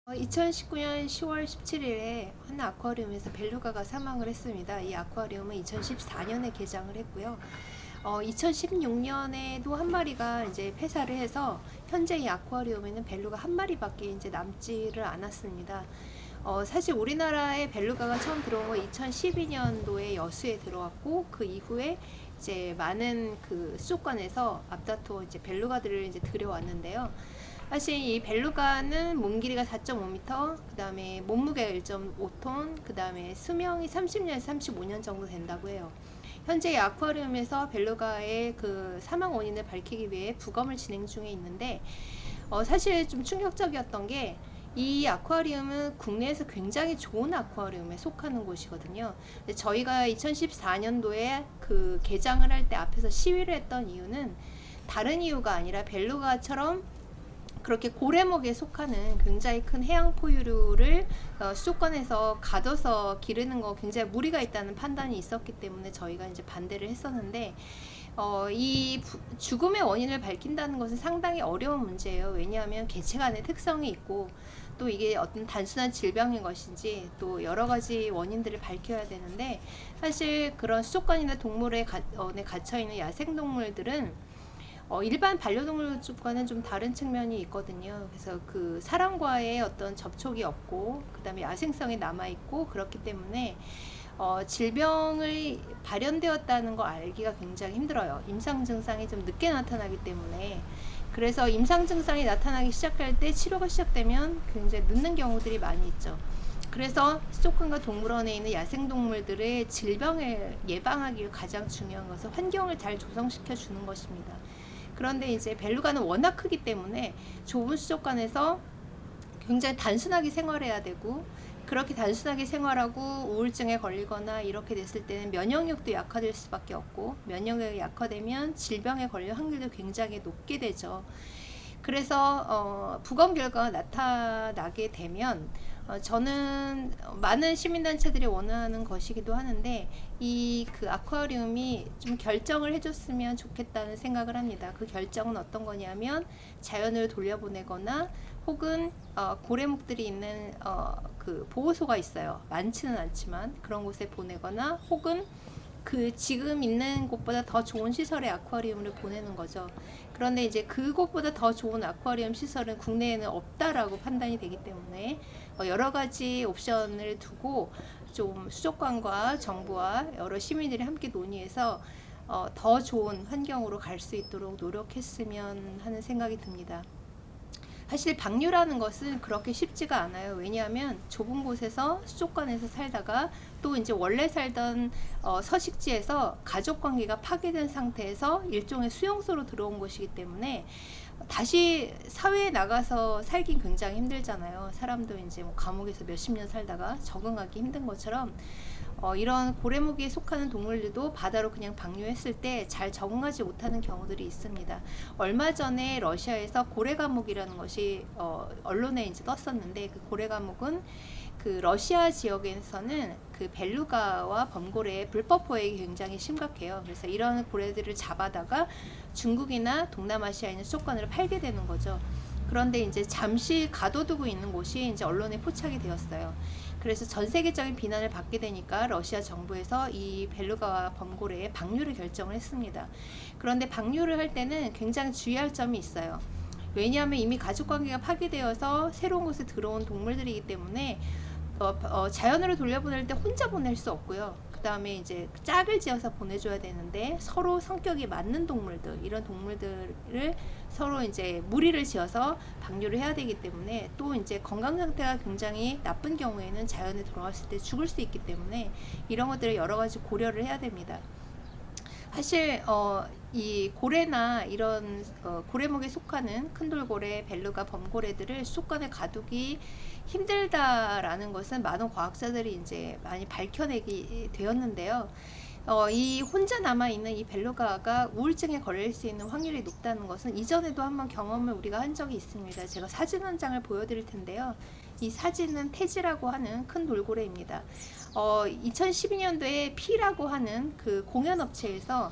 2019년 10월 17일에 한 아쿠아리움에서 벨루가가 사망을 했습니다. 이 아쿠아리움은 2014년에 개장을 했고요. 2016년에도 한 마리가 이제 폐사를 해서 현재 이 아쿠아리움에는 벨루가 한 마리밖에 이제 남지를 않았습니다. 사실 우리나라에 벨루가가 처음 들어온 건 2012년도에 여수에 들어왔고, 그 이후에 이제 많은 그 수족관에서 앞다퉈 이제 벨루가들을 이제 들여왔는데요. 사실 이 벨루가는 몸 길이가 4.5m, 그 다음에 몸무게가 1.5톤, 그 다음에 수명이 30년에서 35년 정도 된다고 해요. 현재 아쿠아리움에서 벨루가의 그 사망 원인을 밝히기 위해 부검을 진행 중에 있는데, 사실 좀 충격적이었던 게, 이 아쿠아리움은 국내에서 굉장히 좋은 아쿠아리움에 속하는 곳이거든요. 저희가 2014년도에 그 개장을 할 때 앞에서 시위를 했던 이유는 다른 이유가 아니라 벨루가처럼 그렇게 고래목에 속하는 굉장히 큰 해양 포유류를 수족관에서 가둬서 기르는 거 굉장히 무리가 있다는 판단이 있었기 때문에 저희가 이제 반대를 했었는데, 이 죽음의 원인을 밝힌다는 것은 상당히 어려운 문제예요. 왜냐하면 개체 간의 특성이 있고, 또 이게 어떤 단순한 질병인 것인지 또 여러 가지 원인들을 밝혀야 되는데, 사실 그런 수족관이나 동물원에 갇혀 있는 야생동물들은 일반 반려동물과는 좀 다른 측면이 있거든요. 그래서 그 사람과의 어떤 접촉이 없고, 그 다음에 야생성이 남아있고, 그렇기 때문에 질병을 발현되었다는 거 알기가 굉장히 힘들어요. 임상 증상이 좀 늦게 나타나기 때문에. 그래서 임상 증상이 나타나기 시작할 때 치료가 시작되면 굉장히 늦는 경우들이 많이 있죠. 그래서 수족관과 동물원에 있는 야생동물들의 질병을 예방하기 위해 가장 중요한 것은 환경을 잘 조성시켜 주는 것입니다. 그런데 이제 벨루가는 워낙 크기 때문에 좁은 수족관에서 굉장히 단순하게 생활해야 되고, 그렇게 단순하게 생활하고 우울증에 걸리거나 이렇게 됐을 때는 면역력도 약화될 수밖에 없고, 면역력이 약화되면 질병에 걸릴 확률도 굉장히 높게 되죠. 그래서 부검 결과가 나타나게 되면 저는 많은 시민단체들이 원하는 것이기도 하는데, 이 그 아쿠아리움이 좀 결정을 해줬으면 좋겠다는 생각을 합니다. 그 결정은 어떤 거냐면, 자연을 돌려보내거나, 혹은 고래목들이 있는 그 보호소가 있어요. 많지는 않지만 그런 곳에 보내거나, 혹은 그 지금 있는 곳보다 더 좋은 시설의 아쿠아리움을 보내는 거죠. 그런데 이제 그곳보다 더 좋은 아쿠아리움 시설은 국내에는 없다라고 판단이 되기 때문에 여러 가지 옵션을 두고 좀 수족관과 정부와 여러 시민들이 함께 논의해서 더 좋은 환경으로 갈 수 있도록 노력했으면 하는 생각이 듭니다. 사실 방류라는 것은 그렇게 쉽지가 않아요. 왜냐하면 좁은 곳에서 수족관에서 살다가 또 이제 원래 살던 서식지에서 가족 관계가 파괴된 상태에서 일종의 수용소로 들어온 것이기 때문에 다시 사회에 나가서 살긴 굉장히 힘들잖아요. 사람도 이제 뭐 감옥에서 몇십 년 살다가 적응하기 힘든 것처럼 이런 고래목에 속하는 동물들도 바다로 그냥 방류했을 때 잘 적응하지 못하는 경우들이 있습니다. 얼마 전에 러시아에서 고래 감옥이라는 것이 언론에 이제 떴었는데, 그 고래 감옥은 그 러시아 지역에서는 그 벨루가와 범고래의 불법 포획이 굉장히 심각해요. 그래서 이런 고래들을 잡아다가 중국이나 동남아시아에 있는 수족관으로 팔게 되는 거죠. 그런데 이제 잠시 가둬두고 있는 곳이 이제 언론에 포착이 되었어요. 그래서 전 세계적인 비난을 받게 되니까 러시아 정부에서 이 벨루가와 범고래의 방류를 결정을 했습니다. 그런데 방류를 할 때는 굉장히 주의할 점이 있어요. 왜냐하면 이미 가족관계가 파괴되어서 새로운 곳에 들어온 동물들이기 때문에 자연으로 돌려보낼 때 혼자 보낼 수 없고요. 그 다음에 이제 짝을 지어서 보내줘야 되는데, 서로 성격이 맞는 동물들, 이런 동물들을 서로 이제 무리를 지어서 방류를 해야 되기 때문에, 또 이제 건강 상태가 굉장히 나쁜 경우에는 자연에 돌아왔을 때 죽을 수 있기 때문에 이런 것들을 여러 가지 고려를 해야 됩니다. 사실 이 고래나 이런 고래목에 속하는 큰 돌고래, 벨루가, 범고래들을 수족관에 가두기 힘들다라는 것은 많은 과학자들이 이제 많이 밝혀내기 되었는데요. 이 혼자 남아있는 이 벨루가가 우울증에 걸릴 수 있는 확률이 높다는 것은 이전에도 한번 경험을 우리가 한 적이 있습니다. 제가 사진 한 장을 보여드릴 텐데요. 이 사진은 태지라고 하는 큰 돌고래입니다. 2012년도에 피라고 하는 그 공연업체에서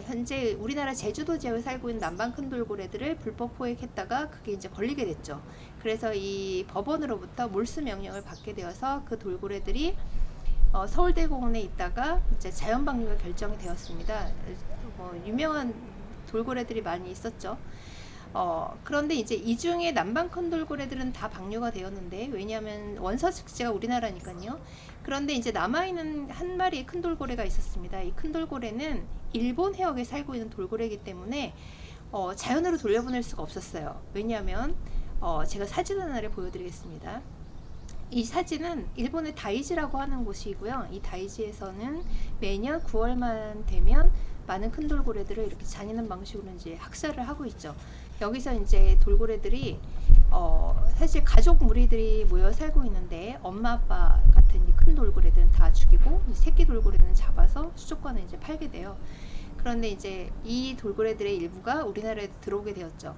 현재 우리나라 제주도 지역에 살고 있는 남방 큰 돌고래들을 불법 포획했다가 그게 이제 걸리게 됐죠. 그래서 이 법원으로부터 몰수 명령을 받게 되어서 그 돌고래들이 서울대공원에 있다가 이제 자연 방류가 결정이 되었습니다. 유명한 돌고래들이 많이 있었죠. 그런데 이제 이 중에 남방 큰 돌고래들은 다 방류가 되었는데, 왜냐하면 원서식지가 우리나라니까요. 그런데 이제 남아있는 한 마리의 큰 돌고래가 있었습니다. 이 큰 돌고래는 일본 해역에 살고 있는 돌고래이기 때문에 자연으로 돌려보낼 수가 없었어요. 왜냐하면 제가 사진 하나를 보여드리겠습니다. 이 사진은 일본의 다이지라고 하는 곳이고요. 이 다이지에서는 매년 9월만 되면 많은 큰 돌고래들을 이렇게 잔인한 방식으로 이제 학살을 하고 있죠. 여기서 이제 돌고래들이 사실 가족 무리들이 모여 살고 있는데, 엄마 아빠 같은 큰 돌고래들은 다 죽이고 새끼 돌고래는 잡아서 수족관에 이제 팔게 돼요. 그런데 이제 이 돌고래들의 일부가 우리나라에 들어오게 되었죠.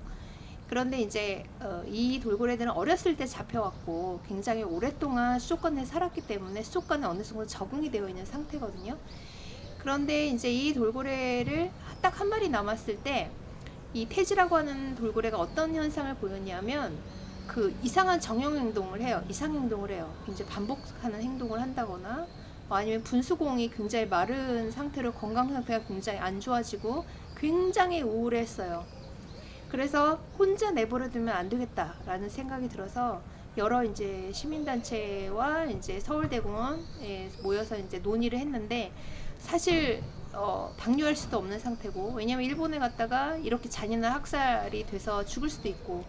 그런데 이제 이 돌고래들은 어렸을 때 잡혀왔고 굉장히 오랫동안 수족관에 살았기 때문에 수족관에 어느 정도 적응이 되어 있는 상태거든요. 그런데 이제 이 돌고래를 딱 한 마리 남았을 때 이 태지라고 하는 돌고래가 어떤 현상을 보였냐면, 그 이상한 정형 행동을 해요. 이상 행동을 해요. 이제 반복하는 행동을 한다거나, 아니면 분수공이 굉장히 마른 상태로 건강 상태가 굉장히 안 좋아지고 굉장히 우울했어요. 그래서 혼자 내버려두면 안 되겠다라는 생각이 들어서 여러 이제 시민단체와 이제 서울대공원에 모여서 이제 논의를 했는데, 사실 방류할 수도 없는 상태고, 왜냐면 일본에 갔다가 이렇게 잔인한 학살이 돼서 죽을 수도 있고,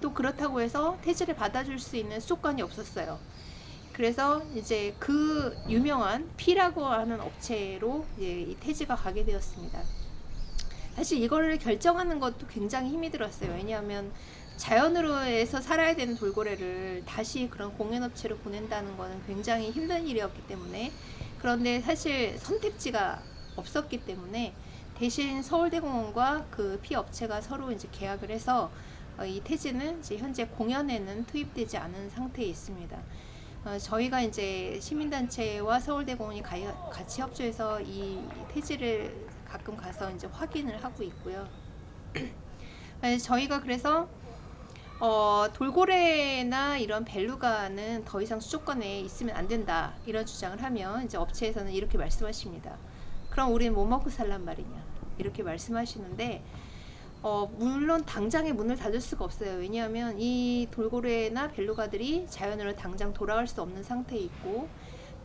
또 그렇다고 해서 태지를 받아줄 수 있는 수족관이 없었어요. 그래서 이제 그 유명한 피라고 하는 업체로 이제 이 태지가 가게 되었습니다. 사실 이거를 결정하는 것도 굉장히 힘이 들었어요. 왜냐하면 자연으로 해서 살아야 되는 돌고래를 다시 그런 공연업체로 보낸다는 것은 굉장히 힘든 일이었기 때문에, 그런데 사실 선택지가 없었기 때문에 대신 서울대공원과 그 피업체가 서로 이제 계약을 해서 이 태지는 이제 현재 공연에는 투입되지 않은 상태에 있습니다. 저희가 이제 시민단체와 서울대공원이 같이 협조해서 이 태지를 가끔 가서 이제 확인을 하고 있고요. 저희가 그래서 돌고래나 이런 벨루가는 더 이상 수족관에 있으면 안 된다, 이런 주장을 하면 이제 업체에서는 이렇게 말씀하십니다. 그럼 우리는 뭐 먹고 살란 말이냐, 이렇게 말씀하시는데, 물론 당장에 문을 닫을 수가 없어요. 왜냐하면 이 돌고래나 벨루가들이 자연으로 당장 돌아갈 수 없는 상태에 있고,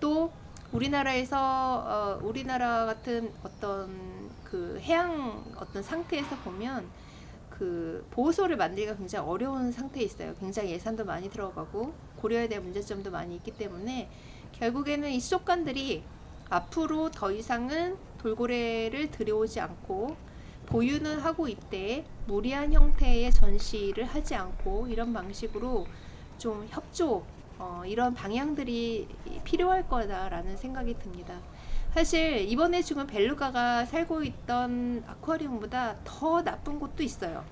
또 우리나라에서 우리나라 같은 어떤 그 해양 어떤 상태에서 보면 그 보호소를 만들기가 굉장히 어려운 상태에 있어요. 굉장히 예산도 많이 들어가고 고려해야 될 문제점도 많이 있기 때문에, 결국에는 이 수족관들이 앞으로 더 이상은 돌고래를 들여오지 않고 보유는 하고 있되 무리한 형태의 전시를 하지 않고 이런 방식으로 좀 협조, 이런 방향들이 필요할 거다라는 생각이 듭니다. 사실 이번에 죽은 벨루가가 살고 있던 아쿠아리움보다 더 나쁜 곳도 있어요.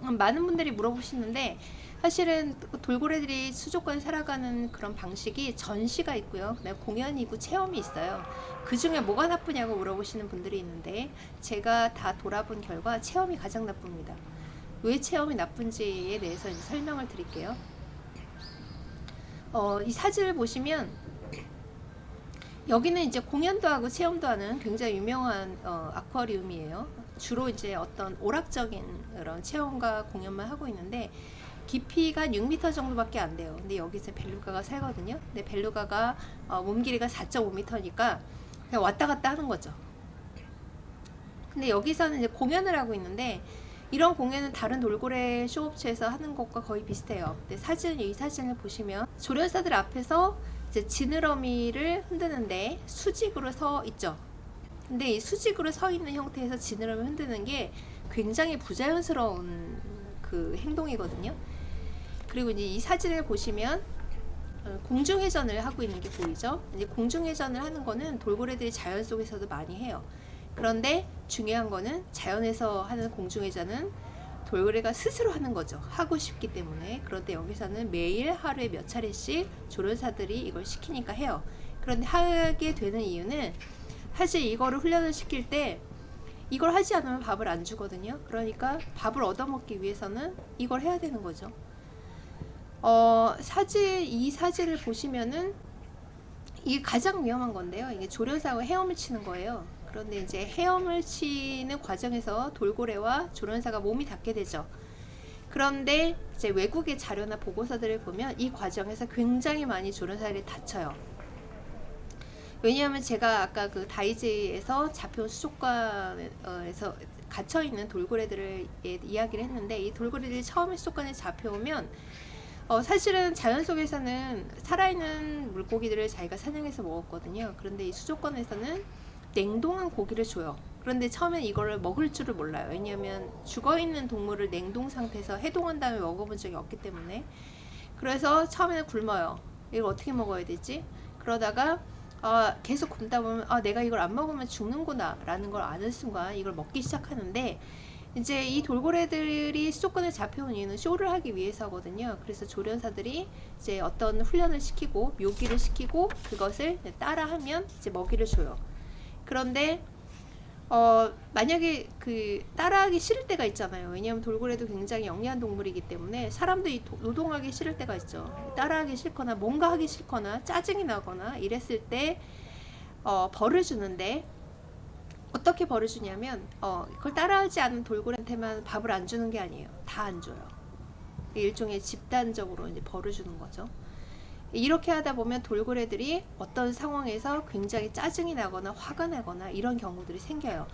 많은 분들이 물어보시는데, 사실은 돌고래들이 수족관에 살아가는 그런 방식이 전시가 있고요, 그다음에 공연이 있고 체험이 있어요. 그 중에 뭐가 나쁘냐고 물어보시는 분들이 있는데, 제가 다 돌아본 결과 체험이 가장 나쁩니다. 왜 체험이 나쁜지에 대해서 이제 설명을 드릴게요. 이 사진을 보시면 여기는 이제 공연도 하고 체험도 하는 굉장히 유명한 아쿠아리움이에요. 주로 이제 어떤 오락적인 그런 체험과 공연만 하고 있는데, 깊이가 6m 정도밖에 안 돼요. 근데 여기서 벨루가가 살거든요. 근데 벨루가가 몸 길이가 4.5m니까 그냥 왔다 갔다 하는 거죠. 근데 여기서는 이제 공연을 하고 있는데, 이런 공연은 다른 돌고래 쇼업체에서 하는 것과 거의 비슷해요. 근데 이 사진을 보시면 조련사들 앞에서 이제 지느러미를 흔드는데 수직으로 서 있죠. 근데 이 수직으로 서 있는 형태에서 지느러미 흔드는 게 굉장히 부자연스러운 그 행동이거든요. 그리고 이제 이 사진을 보시면 공중회전을 하고 있는 게 보이죠. 이제 공중회전을 하는 거는 돌고래들이 자연 속에서도 많이 해요. 그런데 중요한 거는 자연에서 하는 공중회전은 돌고래가 스스로 하는 거죠. 하고 싶기 때문에. 그런데 여기서는 매일 하루에 몇 차례씩 조련사들이 이걸 시키니까 해요. 그런데 하게 되는 이유는 사실 이거를 훈련을 시킬 때 이걸 하지 않으면 밥을 안 주거든요. 그러니까 밥을 얻어먹기 위해서는 이걸 해야 되는 거죠. 이 사진을 보시면은 이게 가장 위험한 건데요. 이게 조련사가 헤엄을 치는 거예요. 그런데 이제 헤엄을 치는 과정에서 돌고래와 조련사가 몸이 닿게 되죠. 그런데 이제 외국의 자료나 보고서들을 보면 이 과정에서 굉장히 많이 조련사들이 다쳐요. 왜냐하면 제가 아까 그 다이지에서 잡혀온 수족관에서 갇혀있는 돌고래들을 이야기를 했는데, 이 돌고래들이 처음에 수족관에 잡혀오면 사실은 자연 속에서는 살아있는 물고기들을 자기가 사냥해서 먹었거든요. 그런데 이 수족관에서는 냉동한 고기를 줘요. 그런데 처음엔 이거를 먹을 줄을 몰라요. 왜냐하면 죽어있는 동물을 냉동 상태에서 해동한 다음에 먹어본 적이 없기 때문에. 그래서 처음에는 굶어요. 이걸 어떻게 먹어야 되지? 그러다가 계속 굶다 보면 내가 이걸 안 먹으면 죽는구나 라는 걸 아는 순간 이걸 먹기 시작하는데, 이제 이 돌고래들이 수족관에 잡혀온 이유는 쇼를 하기 위해서거든요. 그래서 조련사들이 이제 어떤 훈련을 시키고 묘기를 시키고 그것을 따라하면 이제 먹이를 줘요. 그런데 만약에 그 따라하기 싫을 때가 있잖아요. 왜냐하면 돌고래도 굉장히 영리한 동물이기 때문에 사람들이 노동하기 싫을 때가 있죠. 따라하기 싫거나 뭔가 하기 싫거나 짜증이 나거나 이랬을 때 벌을 주는데, 어떻게 벌을 주냐면 그걸 따라하지 않은 돌고래한테만 밥을 안 주는 게 아니에요. 다 안 줘요. 일종의 집단적으로 이제 벌을 주는 거죠. 이렇게 하다 보면 돌고래들이 어떤 상황에서 굉장히 짜증이 나거나 화가 나거나 이런 경우들이 생겨요.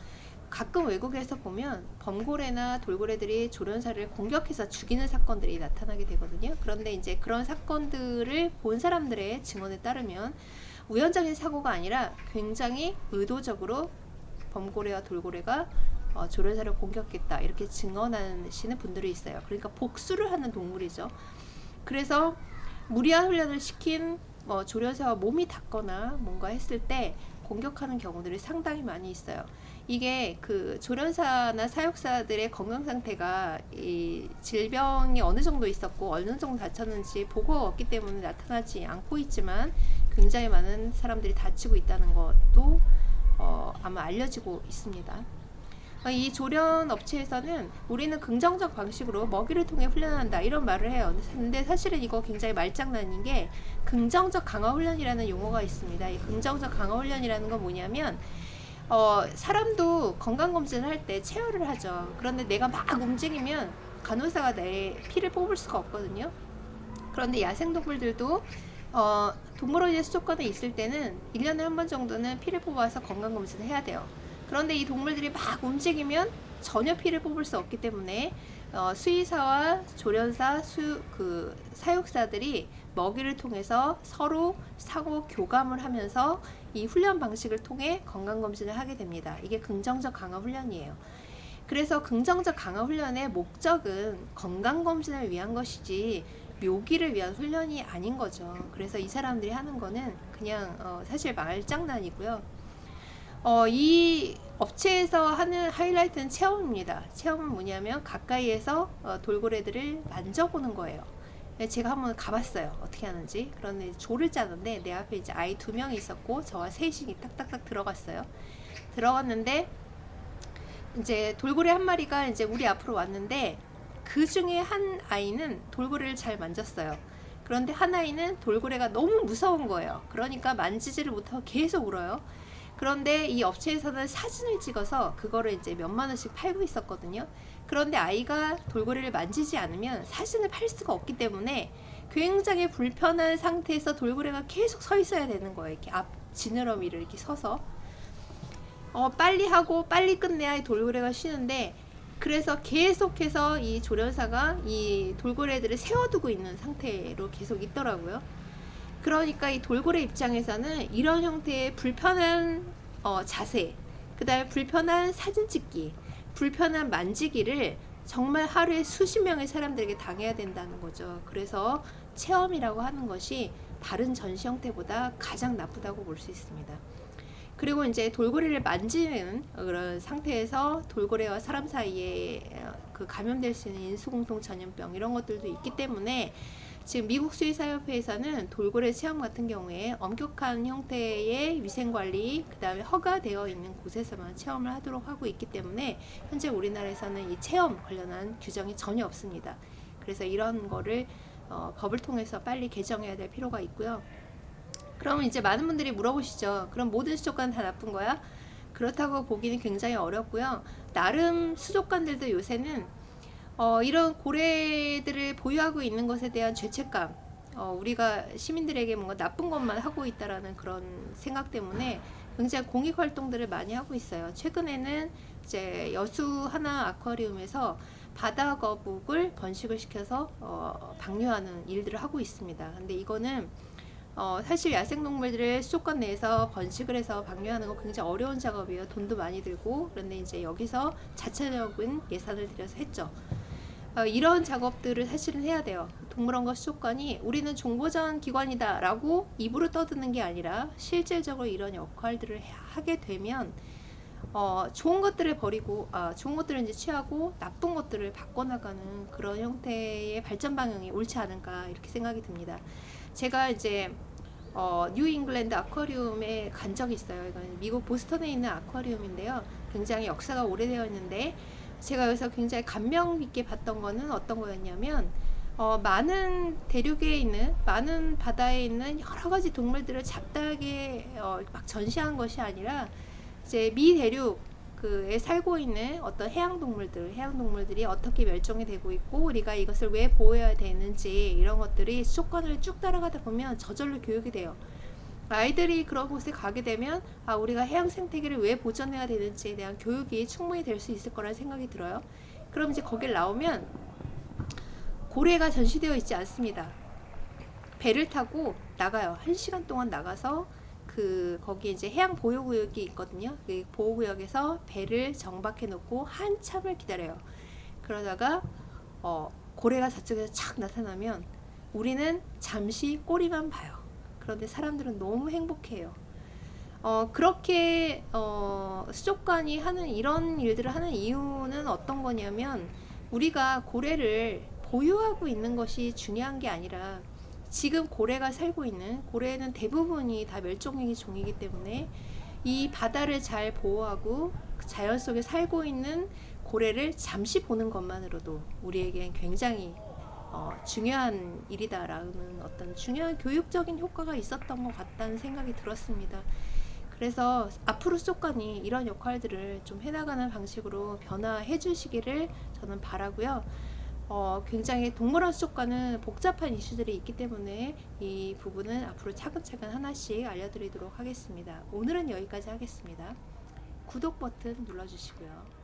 가끔 외국에서 보면 범고래나 돌고래들이 조련사를 공격해서 죽이는 사건들이 나타나게 되거든요. 그런데 이제 그런 사건들을 본 사람들의 증언에 따르면 우연적인 사고가 아니라 굉장히 의도적으로 범고래와 돌고래가 조련사를 공격했다 이렇게 증언하시는 분들이 있어요. 그러니까 복수를 하는 동물이죠. 그래서 무리한 훈련을 시킨 조련사와 몸이 닿거나 뭔가 했을 때 공격하는 경우들이 상당히 많이 있어요. 이게 그 조련사나 사육사들의 건강 상태가 이 질병이 어느 정도 있었고 어느 정도 다쳤는지 보고가 없기 때문에 나타나지 않고 있지만, 굉장히 많은 사람들이 다치고 있다는 것도 아마 알려지고 있습니다. 이 조련 업체에서는 우리는 긍정적 방식으로 먹이를 통해 훈련한다 이런 말을 해요. 근데 사실은 이거 굉장히 말장난인 게, 긍정적 강화 훈련이라는 용어가 있습니다. 이 긍정적 강화 훈련이라는 건 뭐냐면 사람도 건강검진을 할 때 체열을 하죠. 그런데 내가 막 움직이면 간호사가 내 피를 뽑을 수가 없거든요. 그런데 야생동물들도 동물원의 수족관에 있을 때는 1년에 한 번 정도는 피를 뽑아서 건강검진을 해야 돼요. 그런데 이 동물들이 막 움직이면 전혀 피를 뽑을 수 없기 때문에 수의사와 조련사, 사육사들이 먹이를 통해서 서로 상호 교감을 하면서 이 훈련 방식을 통해 건강검진을 하게 됩니다. 이게 긍정적 강화 훈련이에요. 그래서 긍정적 강화 훈련의 목적은 건강검진을 위한 것이지 묘기를 위한 훈련이 아닌 거죠. 그래서 이 사람들이 하는 거는 그냥 사실 말장난이고요. 이 업체에서 하는 하이라이트는 체험입니다. 체험은 뭐냐면 가까이에서 돌고래들을 만져보는 거예요. 제가 한번 가봤어요. 어떻게 하는지. 그런데 조를 짜는데 내 앞에 이제 아이 2명이 있었고 저와 셋이 딱딱딱 들어갔어요. 들어갔는데 이제 돌고래 한 마리가 이제 우리 앞으로 왔는데, 그 중에 한 아이는 돌고래를 잘 만졌어요. 그런데 한 아이는 돌고래가 너무 무서운 거예요. 그러니까 만지지를 못하고 계속 울어요. 그런데 이 업체에서는 사진을 찍어서 그거를 이제 몇만 원씩 팔고 있었거든요. 그런데 아이가 돌고래를 만지지 않으면 사진을 팔 수가 없기 때문에 굉장히 불편한 상태에서 돌고래가 계속 서 있어야 되는 거예요. 이렇게 앞 지느러미를 이렇게 서서 빨리 하고 빨리 끝내야 이 돌고래가 쉬는데, 그래서 계속해서 이 조련사가 이 돌고래들을 세워두고 있는 상태로 계속 있더라고요. 그러니까 이 돌고래 입장에서는 이런 형태의 불편한 자세, 그 다음에 불편한 사진 찍기, 불편한 만지기를 정말 하루에 수십 명의 사람들에게 당해야 된다는 거죠. 그래서 체험이라고 하는 것이 다른 전시 형태보다 가장 나쁘다고 볼 수 있습니다. 그리고 이제 돌고래를 만지는 그런 상태에서 돌고래와 사람 사이에 그 그 감염될 수 있는 인수공통 전염병 이런 것들도 있기 때문에 지금 미국 수의사협회에서는 돌고래 체험 같은 경우에 엄격한 형태의 위생관리, 그 다음에 허가되어 있는 곳에서만 체험을 하도록 하고 있기 때문에 현재 우리나라에서는 이 체험 관련한 규정이 전혀 없습니다. 그래서 이런 거를 법을 통해서 빨리 개정해야 될 필요가 있고요. 그러면 이제 많은 분들이 물어보시죠. 그럼 모든 수족관 다 나쁜 거야? 그렇다고 보기는 굉장히 어렵고요. 나름 수족관들도 요새는 이런 고래들을 보유하고 있는 것에 대한 죄책감, 우리가 시민들에게 뭔가 나쁜 것만 하고 있다라는 그런 생각 때문에 굉장히 공익 활동들을 많이 하고 있어요. 최근에는 이제 여수 하나 아쿠아리움에서 바다 거북을 번식을 시켜서 방류하는 일들을 하고 있습니다. 근데 이거는 사실 야생동물들을 수족관 내에서 번식을 해서 방류하는 거 굉장히 어려운 작업이에요. 돈도 많이 들고. 그런데 이제 여기서 자체적인 예산을 들여서 했죠. 이런 작업들을 사실은 해야 돼요. 동물원과 수족관이 우리는 정보전 기관이다 라고 입으로 떠드는 게 아니라 실질적으로 이런 역할들을 하게 되면 좋은 것들을 버리고 좋은 것들을 이제 취하고 나쁜 것들을 바꿔나가는 그런 형태의 발전 방향이 옳지 않을까 이렇게 생각이 듭니다. 제가 이제 뉴 잉글랜드 아쿠아리움에 간 적이 있어요. 이건 미국 보스턴에 있는 아쿠아리움인데요. 굉장히 역사가 오래되어 있는데 제가 여기서 굉장히 감명 깊게 봤던 거는 어떤 거였냐면 많은 대륙에 있는 많은 바다에 있는 여러 가지 동물들을 잡다하게 막 전시한 것이 아니라 이제 미 대륙에 살고 있는 어떤 해양동물들이 어떻게 멸종이 되고 있고 우리가 이것을 왜 보호해야 되는지 이런 것들이 수족관을 쭉 따라가다 보면 저절로 교육이 돼요. 아이들이 그런 곳에 가게 되면 우리가 해양 생태계를 왜 보존해야 되는지에 대한 교육이 충분히 될 수 있을 거라는 생각이 들어요. 그럼 이제 거길 나오면 고래가 전시되어 있지 않습니다. 배를 타고 나가요. 1시간 동안 나가서 거기 이제 해양 보호구역이 있거든요. 그 보호구역에서 배를 정박해 놓고 한참을 기다려요. 그러다가 고래가 저쪽에서 착 나타나면 우리는 잠시 꼬리만 봐요. 그런데 사람들은 너무 행복해요. 그렇게 수족관이 하는 이런 일들을 하는 이유는 어떤 거냐면 우리가 고래를 보유하고 있는 것이 중요한 게 아니라 지금 고래가 살고 있는 고래는 대부분이 다 멸종위기 종이기 때문에 이 바다를 잘 보호하고 자연 속에 살고 있는 고래를 잠시 보는 것만으로도 우리에겐 굉장히 중요한 일이다라는 어떤 중요한 교육적인 효과가 있었던 것 같다는 생각이 들었습니다. 그래서 앞으로 수족관이 이런 역할들을 좀 해나가는 방식으로 변화해 주시기를 저는 바라고요. 굉장히 동물원 수족관은 복잡한 이슈들이 있기 때문에 이 부분은 앞으로 차근차근 하나씩 알려드리도록 하겠습니다. 오늘은 여기까지 하겠습니다. 구독 버튼 눌러주시고요.